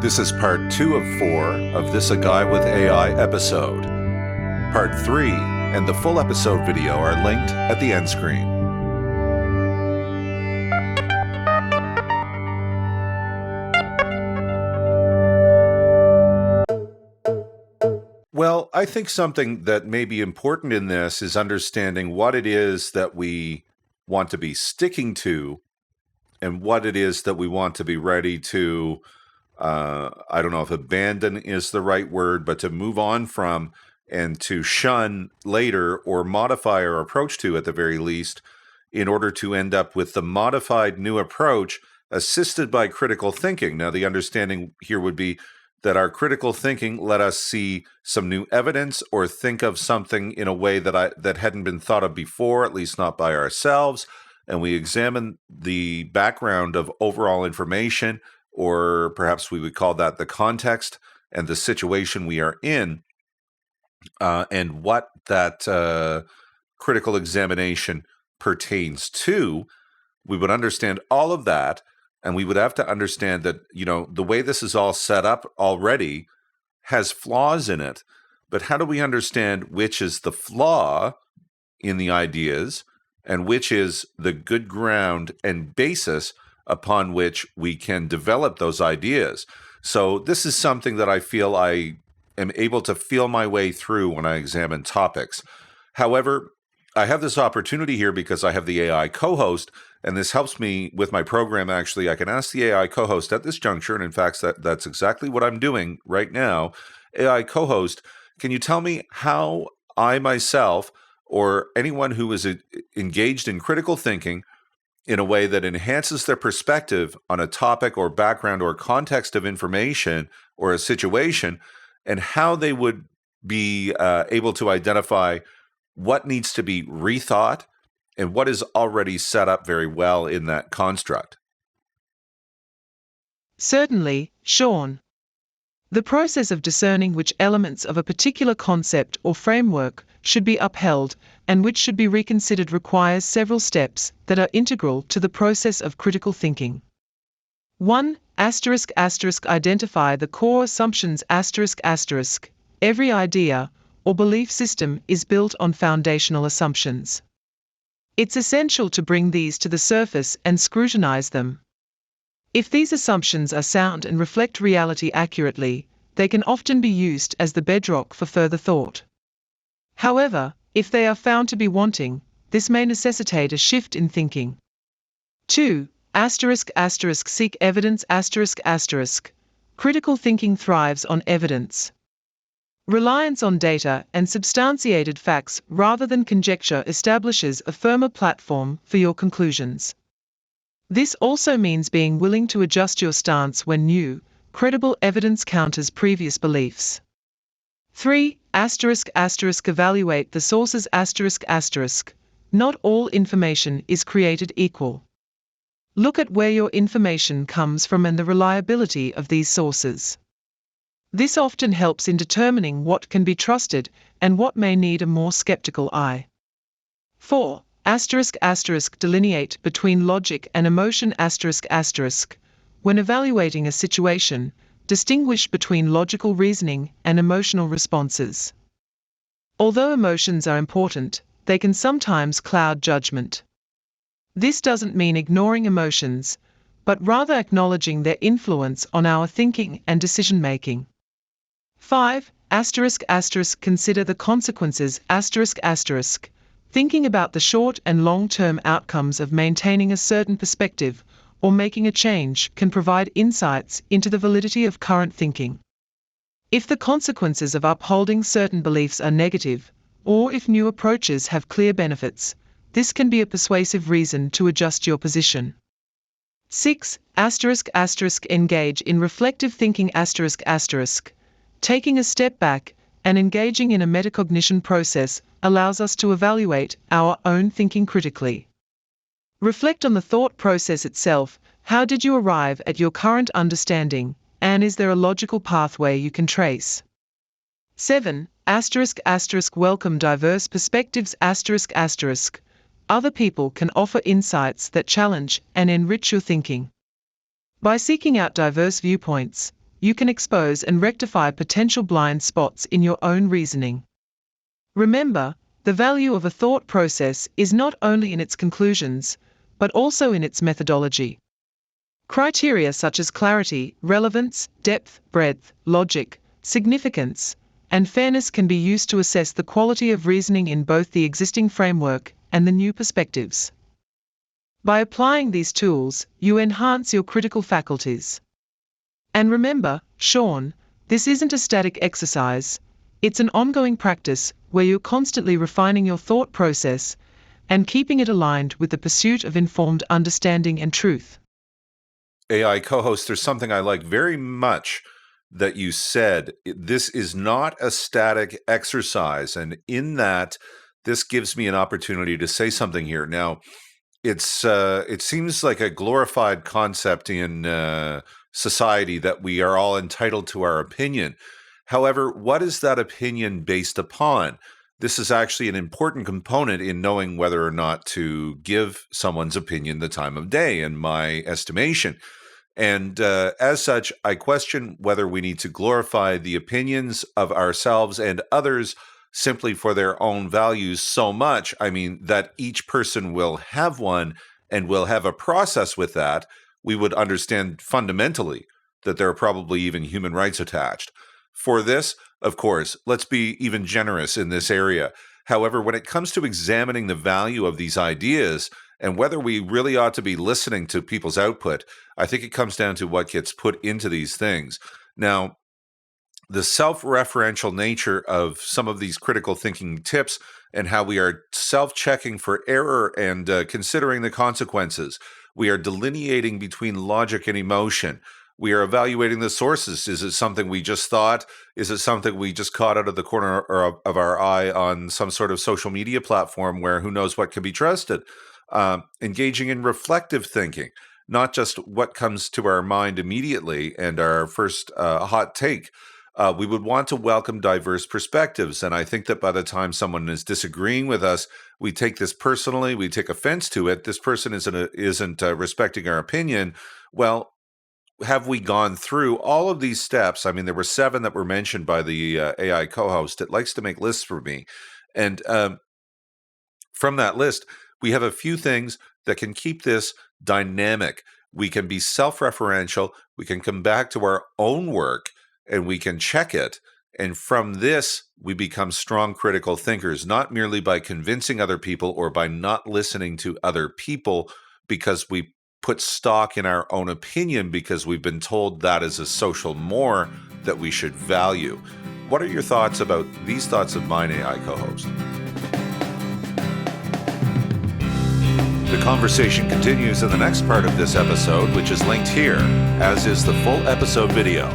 This is part 2 of 4 of this A Guy with AI episode. Part 3 and the full episode video are linked at the end screen. Well, I think something that may be important in this is understanding what it is that we want to be sticking to and what it is that we want to be ready to I don't know if abandon is the right word, but to move on from and to shun later or modify our approach to at the very least in order to end up with the modified new approach assisted by critical thinking. Now, the understanding here would be that our critical thinking let us see some new evidence or think of something in a way that hadn't been thought of before, at least not by ourselves, and we examine the background of overall information, or perhaps we would call that the context and the situation we are in, and what that critical examination pertains to. We would understand all of that, and we would have to understand that, the way this is all set up already has flaws in it. But how do we understand which is the flaw in the ideas and which is the good ground and basis upon which we can develop those ideas? So this is something that I feel I am able to feel my way through when I examine topics. However, I have this opportunity here because I have the AI co-host, and this helps me with my program. Actually, I can ask the AI co-host at this juncture, and in fact, that's exactly what I'm doing right now. AI co-host, can you tell me how I myself or anyone who is engaged in critical thinking in a way that enhances their perspective on a topic or background or context of information or a situation, and how they would be able to identify what needs to be rethought and what is already set up very well in that construct? Certainly, Sean. The process of discerning which elements of a particular concept or framework should be upheld and which should be reconsidered requires several steps that are integral to the process of critical thinking. 1. Identify the core assumptions. Every idea or belief system is built on foundational assumptions. It's essential to bring these to the surface and scrutinize them. If these assumptions are sound and reflect reality accurately, they can often be used as the bedrock for further thought. However, if they are found to be wanting, this may necessitate a shift in thinking. 2. Seek evidence. Critical thinking thrives on evidence. Reliance on data and substantiated facts rather than conjecture establishes a firmer platform for your conclusions. This also means being willing to adjust your stance when new, credible evidence counters previous beliefs. 3. Evaluate the sources. Not all information is created equal. Look at where your information comes from and the reliability of these sources. This often helps in determining what can be trusted and what may need a more skeptical eye. 4. Delineate between logic and emotion. When evaluating a situation, distinguish between logical reasoning and emotional responses. Although emotions are important, they can sometimes cloud judgment. This doesn't mean ignoring emotions, but rather acknowledging their influence on our thinking and decision-making. 5. Consider the consequences. Thinking about the short and long-term outcomes of maintaining a certain perspective or making a change can provide insights into the validity of current thinking. If the consequences of upholding certain beliefs are negative, or if new approaches have clear benefits, this can be a persuasive reason to adjust your position. 6. Engage in reflective thinking. Taking a step back and engaging in a metacognition process allows us to evaluate our own thinking critically. Reflect on the thought process itself. How did you arrive at your current understanding, and is there a logical pathway you can trace? 7. Welcome diverse perspectives. Other people can offer insights that challenge and enrich your thinking. By seeking out diverse viewpoints, you can expose and rectify potential blind spots in your own reasoning. Remember, the value of a thought process is not only in its conclusions, but also in its methodology. Criteria such as clarity, relevance, depth, breadth, logic, significance, and fairness can be used to assess the quality of reasoning in both the existing framework and the new perspectives. By applying these tools, you enhance your critical faculties. And remember, Sean, this isn't a static exercise, it's an ongoing practice where you're constantly refining your thought process and keeping it aligned with the pursuit of informed understanding and truth. AI co-host, there's something I like very much that you said. This is not a static exercise, and in that, this gives me an opportunity to say something here. Now, it seems like a glorified concept in society that we are all entitled to our opinion. However, what is that opinion based upon? This is actually an important component in knowing whether or not to give someone's opinion the time of day, in my estimation. And as such, I question whether we need to glorify the opinions of ourselves and others simply for their own values so much. I mean, that each person will have one and will have a process with that. We would understand fundamentally that there are probably even human rights attached. For this, of course, let's be even generous in this area. However, when it comes to examining the value of these ideas and whether we really ought to be listening to people's output, I think it comes down to what gets put into these things. Now, the self-referential nature of some of these critical thinking tips and how we are self-checking for error and considering the consequences. We are delineating between logic and emotion. We are evaluating the sources. Is it something we just thought? Is it something we just caught out of the corner of our eye on some sort of social media platform where who knows what can be trusted? Engaging in reflective thinking, not just what comes to our mind immediately and our first hot take. We would want to welcome diverse perspectives. And I think that by the time someone is disagreeing with us, we take this personally, we take offense to it. This person isn't respecting our opinion. Well, have we gone through all of these steps? I mean, there were 7 that were mentioned by the AI co-host. It likes to make lists for me. And from that list, we have a few things that can keep this dynamic. We can be self-referential. We can come back to our own work and we can check it. And from this, we become strong critical thinkers, not merely by convincing other people or by not listening to other people because we put stock in our own opinion because we've been told that is a social more that we should value. What are your thoughts about these thoughts of mine, AI co-host? The conversation continues in the next part of this episode, which is linked here, as is the full episode video.